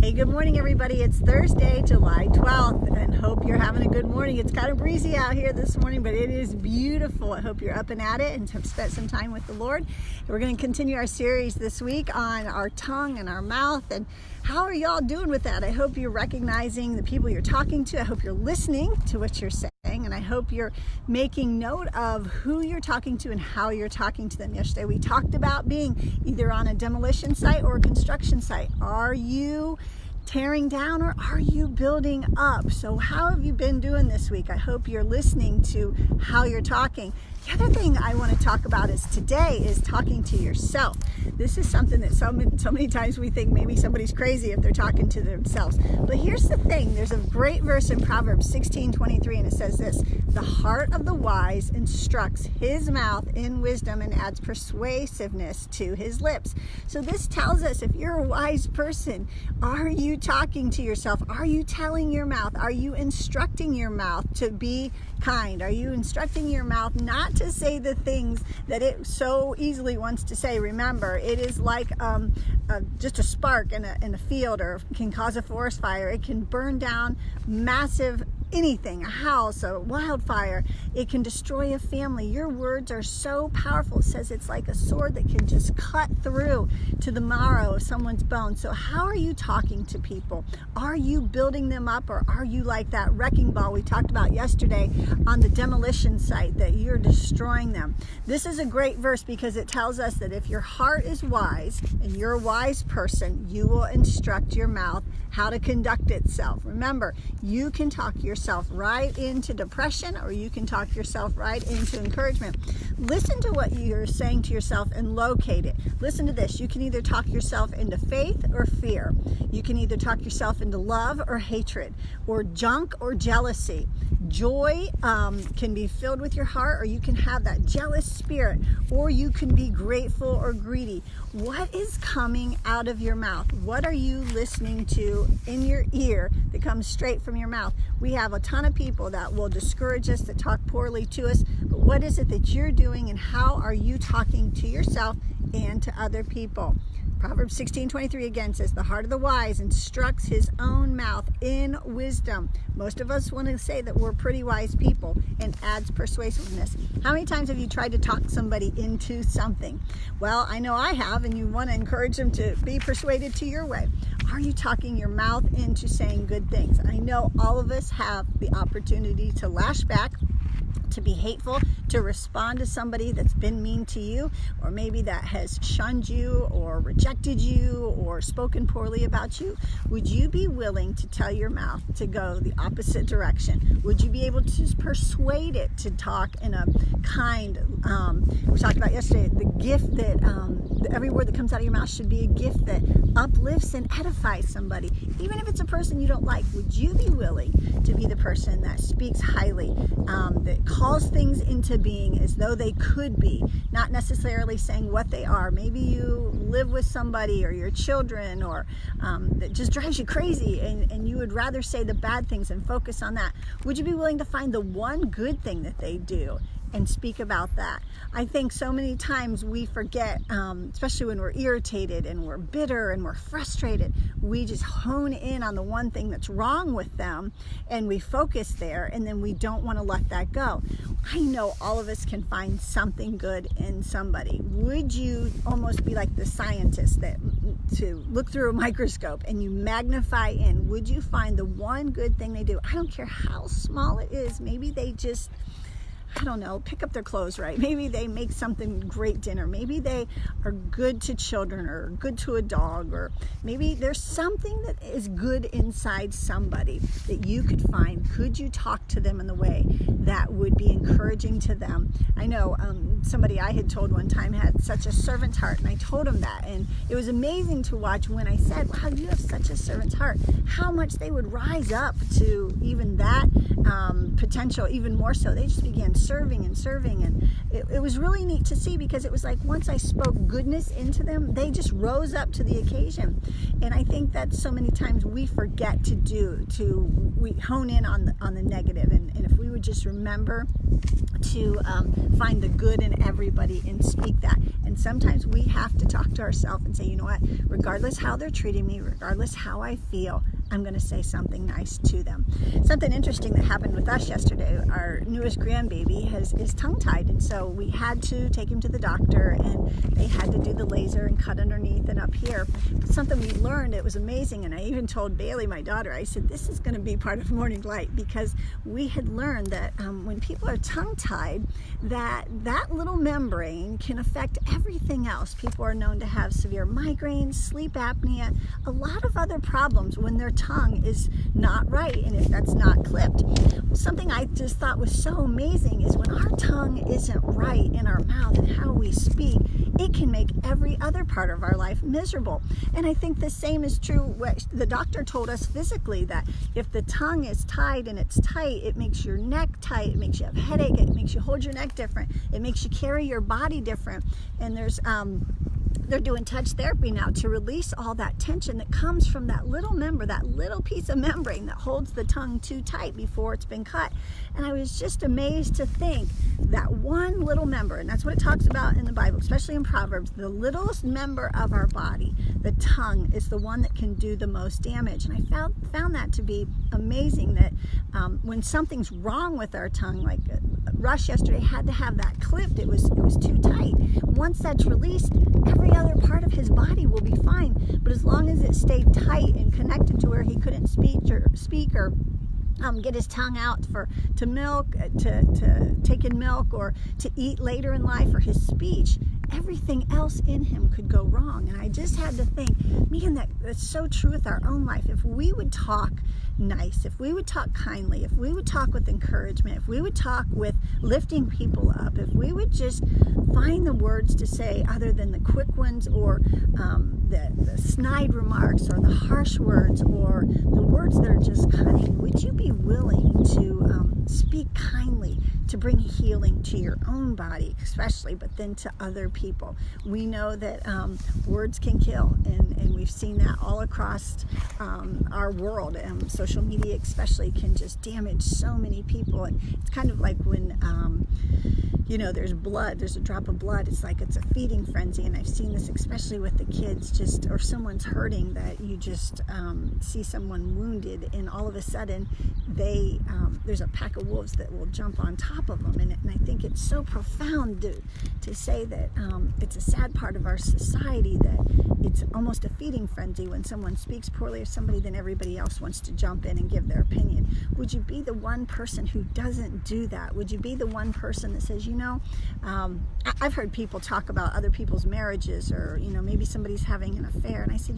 Hey, good morning, everybody. It's Thursday, July 12th, and hope you're having a good morning. It's kind of breezy out here this morning, but it is beautiful. I hope you're up and at it and have spent some time with the Lord. We're going to continue our series this week on our tongue and our mouth, and how are y'all doing with that? I hope you're recognizing the people you're talking to. I hope you're listening to what you're saying, and I hope you're making note of who you're talking to and how you're talking to them. Yesterday we talked about being either on a demolition site or a construction site. Are you tearing down or are you building up? So how have you been doing this week? I hope you're listening to how you're talking. The other thing I want to talk about is today is talking to yourself. This is something that so many times we think maybe somebody's crazy if they're talking to themselves. But here's the thing. There's a great verse in Proverbs 16:23, and it says this: the heart of the wise instructs his mouth in wisdom and adds persuasiveness to his lips. So this tells us if you're a wise person, are you talking to yourself? Are you telling your mouth? Are you instructing your mouth to be kind? Are you instructing your mouth not to say the things that it so easily wants to say? Remember, it is like just a spark in a field, or can cause a forest fire. It can burn down massive anything, a house, a wildfire. It can destroy a family. Your words are so powerful. It says it's like a sword that can just cut through to the marrow of someone's bones. So how are you talking to people? Are you building them up, or are you like that wrecking ball we talked about yesterday on the demolition site, that you're destroying them? This is a great verse because it tells us that if your heart is wise and you're a wise person, you will instruct your mouth how to conduct itself. Remember, you can talk yourself right into depression, or you can talk yourself right into encouragement. Listen to what you're saying to yourself and locate it. Listen to this. You can either talk yourself into faith or fear. You can either talk yourself into love or hatred, or junk or jealousy. Joy can be filled with your heart, or you can have that jealous spirit, or you can be grateful or greedy. What is coming out of your mouth? What are you listening to in your ear that comes straight from your mouth? We have a ton of people that will discourage us, that talk poorly to us, but what is it that you're doing, and how are you talking to yourself and to other people? Proverbs 16:23 again says, the heart of the wise instructs his own mouth in wisdom. Most of us want to say that we're pretty wise people, and adds persuasiveness. How many times have you tried to talk somebody into something? Well, I know I have, and you want to encourage them to be persuaded to your way. Are you talking your mouth into saying good things? I know all of us have the opportunity to lash back, to be hateful, to respond to somebody that's been mean to you, or maybe that has shunned you or rejected you or spoken poorly about you. Would you be willing to tell your mouth to go the opposite direction? Would you be able to persuade it to talk in a kind, we talked about yesterday, the gift that every word that comes out of your mouth should be a gift that uplifts and edifies somebody. Even if it's a person you don't like, would you be willing to be the person that speaks highly, that calls things into being as though they could be, not necessarily saying what they are? Maybe you live with somebody or your children, or that just drives you crazy, and you would rather say the bad things and focus on that. Would you be willing to find the one good thing that they do and speak about that? I think so many times we forget, especially when we're irritated and we're bitter and we're frustrated, we just hone in on the one thing that's wrong with them, and we focus there, and then we don't want to let that go. I know all of us can find something good in somebody. Would you almost be like the scientist that to look through a microscope and you magnify in? Would you find the one good thing they do? I don't care how small it is. Maybe they just, I don't know, pick up their clothes right. Maybe they make something great dinner. Maybe they are good to children, or good to a dog, or maybe there's something that is good inside somebody that you could find. Could you talk to them in the way that would be encouraging to them? I know somebody I had told one time had such a servant's heart, and I told him that, and it was amazing to watch when I said, wow, you have such a servant's heart, how much they would rise up to even that potential, even more so. They just began just serving and serving. And it was really neat to see, because it was like once I spoke goodness into them, they just rose up to the occasion. And I think that so many times we forget to we hone in on the negative. And if we would just remember to find the good in everybody and speak that. And sometimes we have to talk to ourselves and say, you know what, regardless how they're treating me, regardless how I feel, I'm going to say something nice to them. Something interesting that happened with us yesterday, our newest grandbaby is tongue-tied, and so we had to take him to the doctor, and they had to do the laser and cut underneath and up here. But something we learned, it was amazing, and I even told Bailey, my daughter, I said, this is going to be part of Morning Light, because we had learned that when people are tongue-tied, that little membrane can affect everything else. People are known to have severe migraines, sleep apnea, a lot of other problems when their tongue is not right, and if that's not clipped. Something I just thought was so amazing is when our tongue isn't right in our mouth and how we speak, it can make every other part of our life miserable. And I think the same is true what the doctor told us physically, that if the tongue is tied and it's tight, it makes your neck tight, it makes you have a headache, it makes you hold your neck different, it makes you carry your body different. And they're doing touch therapy now to release all that tension that comes from that little member, that little piece of membrane that holds the tongue too tight before it's been cut. And I was just amazed to think that one little member, and that's what it talks about in the Bible, especially in Proverbs, the littlest member of our body, the tongue, is the one that can do the most damage. And I found that to be amazing, that when something's wrong with our tongue, like Rush yesterday had to have that clipped, it was too tight. Once that's released, every other part of his body will be fine. But as long as it stayed tight and connected to where he couldn't speak or get his tongue out to milk, to take in milk, or to eat later in life, or his speech, everything else in him could go wrong. And I just had to think, man, that's so true with our own life. If we would talk nice, if we would talk kindly, if we would talk with encouragement, if we would talk with lifting people up, if we would just find the words to say other than the quick ones, or the snide remarks, or the harsh words, or the words that are just cutting, would you be willing to speak kindly, to bring healing to your own body especially, but then to other people? We know that words can kill, and we've seen that all across our world. Social media especially can just damage so many people. And it's kind of like when there's a drop of blood, it's like it's a feeding frenzy. And I've seen this especially with the kids, or someone's hurting, that you just see someone wounded, and all of a sudden there's a pack of wolves that will jump on top of them. And I think it's so profound to say that it's a sad part of our society, that it's almost a feeding frenzy. When someone speaks poorly of somebody, then everybody else wants to jump in and give their opinion. Would you be the one person who doesn't do that? Would you be the one person that says, I've heard people talk about other people's marriages, or maybe somebody's having an affair, and I said,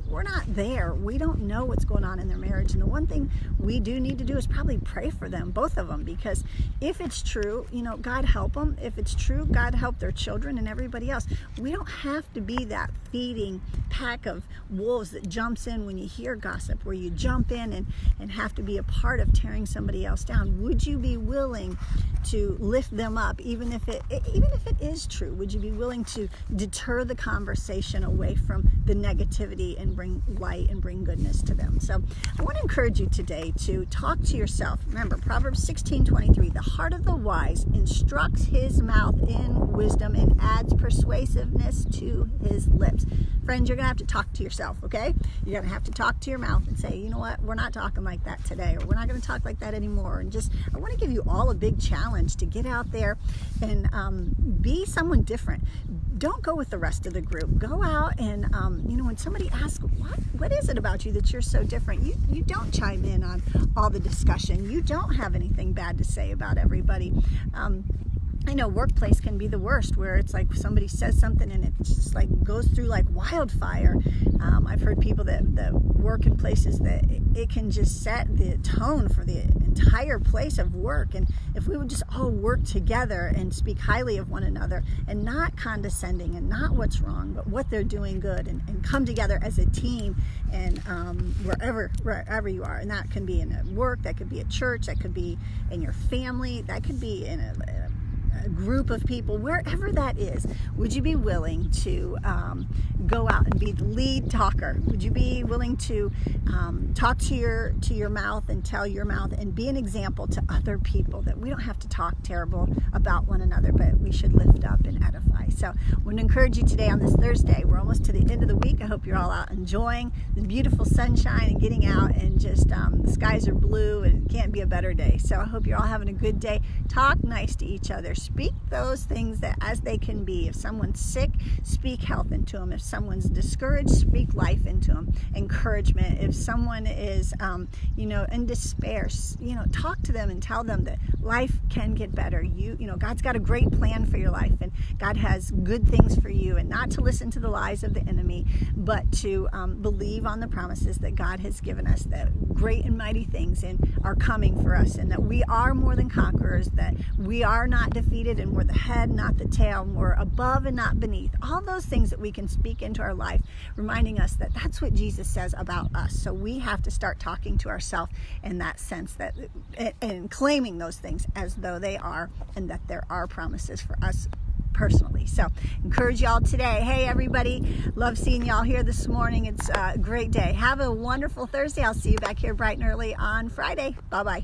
we're not there. We don't know what's going on in their marriage. And the one thing we do need to do is probably pray for them, both of them, because if it's true, God help them. If it's true, God help their children and everybody else. We don't have to be that feeding pack of wolves that jumps in when you hear gossip, where you jump in and have to be a part of tearing somebody else down. Would you be willing to lift them up, even if it is true? Would you be willing to deter the conversation away from the negativity and bring light and bring goodness to them? So I want to encourage you today to talk to yourself. Remember, Proverbs 16:23, the heart of the wise instructs his mouth in wisdom and adds persuasiveness to his lips. Friends, you're going to have to talk to yourself, okay? You're going to have to talk to your mouth and say, you know what, we're not talking like that today, or we're not going to talk like that anymore. And I want to give you all a big challenge to get out there and be someone different. Don't go with the rest of the group. Go out and, when somebody asks, what is it about you that you're so different? You don't chime in on all the discussion. You don't have anything bad to say about everybody. I know workplace can be the worst, where it's like somebody says something and it just like goes through like wildfire. I've heard people that work in places that it can just set the tone for the entire place of work. And if we would just all work together and speak highly of one another, and not condescending, and not what's wrong, but what they're doing good, and come together as a team, and wherever you are. And that can be in a work, that could be at church, that could be in your family, that could be in a group of people, wherever that is. Would you be willing to go out and be the lead talker? Would you be willing to talk to your mouth and tell your mouth, and be an example to other people, that we don't have to talk terrible about one another, but we should lift up and edify? So I want to encourage you today on this Thursday. We're almost to the end of the week. I hope you're all out enjoying the beautiful sunshine and getting out, and just the skies are blue, and it can't be a better day. So I hope you're all having a good day. Talk nice to each other. Speak those things that as they can be. If someone's sick, speak health into them. If someone's discouraged, speak life into them. Encouragement. If someone is, in despair, talk to them and tell them that life can get better. God's got a great plan for your life, and God has good things for you, and not to listen to the lies of the enemy, but to believe on the promises that God has given us, that great and mighty things are coming for us, and that we are more than conquerors, that we are not defeated, and we're the head, not the tail, and we're above and not beneath. All those things that we can speak into our life, reminding us that that's what Jesus says about us. So we have to start talking to ourselves in that sense, that and claiming those things as though they are, and that there are promises for us personally. So encourage y'all today. Hey everybody, love seeing y'all here this morning. It's a great day. Have a wonderful Thursday. I'll see you back here bright and early on Friday. Bye-bye.